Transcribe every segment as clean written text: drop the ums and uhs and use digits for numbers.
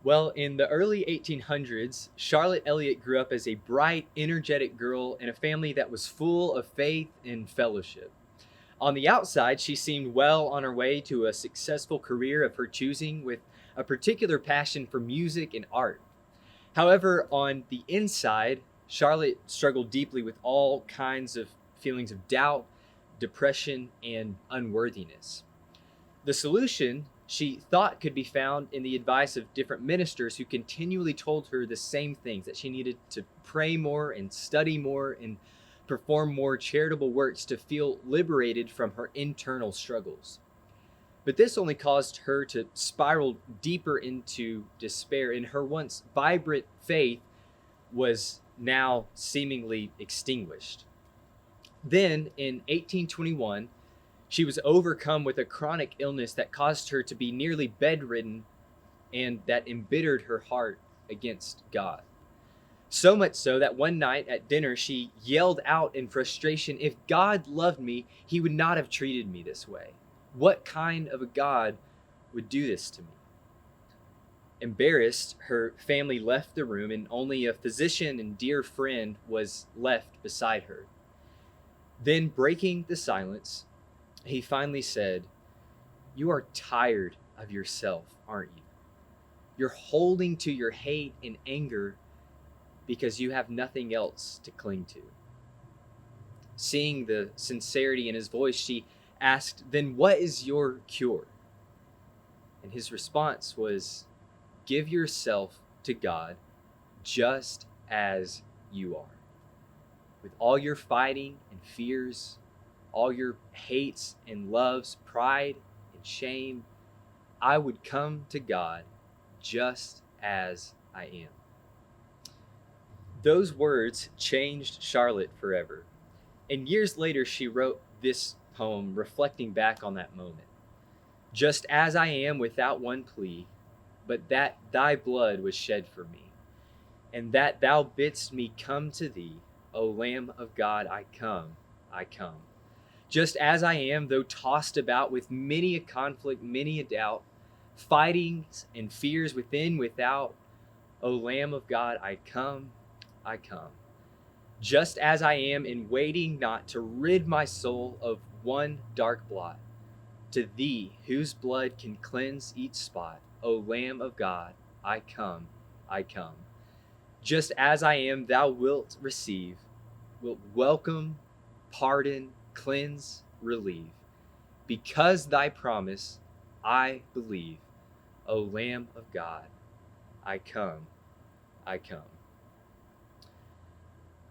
Well, in the early 1800s, Charlotte Elliott grew up as a bright, energetic girl in a family that was full of faith and fellowship. On the outside, she seemed well on her way to a successful career of her choosing with a particular passion for music and art. However, on the inside, Charlotte struggled deeply with all kinds of feelings of doubt, depression, and unworthiness. The solution she thought could be found in the advice of different ministers who continually told her the same things, that she needed to pray more and study more and perform more charitable works to feel liberated from her internal struggles. But this only caused her to spiral deeper into despair, and her once vibrant faith was now seemingly extinguished. Then, in 1821, she was overcome with a chronic illness that caused her to be nearly bedridden and that embittered her heart against God. So much so that one night at dinner, she yelled out in frustration, "If God loved me, he would not have treated me this way. What kind of a God would do this to me?" Embarrassed, her family left the room, and only a physician and dear friend was left beside her. Then, breaking the silence, he finally said, "You are tired of yourself, aren't you? You're holding to your hate and anger because you have nothing else to cling to." Seeing the sincerity in his voice, she asked, "Then what is your cure?" And his response was, "Give yourself to God just as you are. With all your fighting and fears, all your hates and loves, pride and shame, I would come to God just as I am." Those words changed Charlotte forever. And years later, she wrote this poem reflecting back on that moment. "Just as I am without one plea, but that thy blood was shed for me, and that thou bidst me come to thee, O Lamb of God, I come, I come. Just as I am, though tossed about with many a conflict, many a doubt, fightings and fears within, without, O Lamb of God, I come, I come. Just as I am, in waiting not to rid my soul of one dark blot, to thee whose blood can cleanse each spot, O Lamb of God, I come, I come. Just as I am, thou wilt receive, wilt welcome, pardon, cleanse, relieve. Because thy promise I believe, O Lamb of God, I come, I come."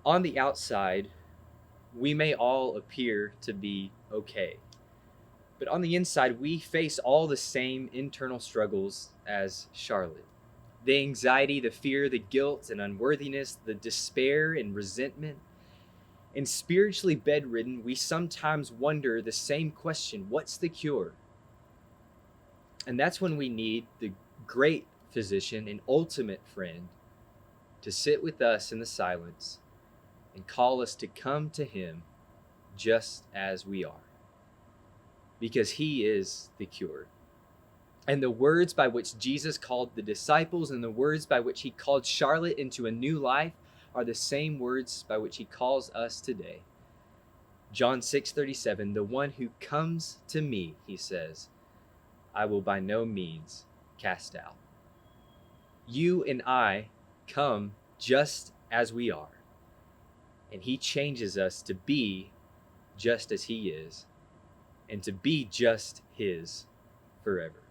On the outside, we may all appear to be okay. But on the inside, we face all the same internal struggles as Charlotte. The anxiety, the fear, the guilt and unworthiness, the despair and resentment. And spiritually bedridden, we sometimes wonder the same question: what's the cure? And that's when we need the great physician and ultimate friend to sit with us in the silence and call us to come to him just as we are, because he is the cure. And the words by which Jesus called the disciples and the words by which he called Charlotte into a new life are the same words by which he calls us today. John 6:37, "The one who comes to me," he says, "I will by no means cast out." You and I come just as we are, and he changes us to be just as he is, and to be just his forever.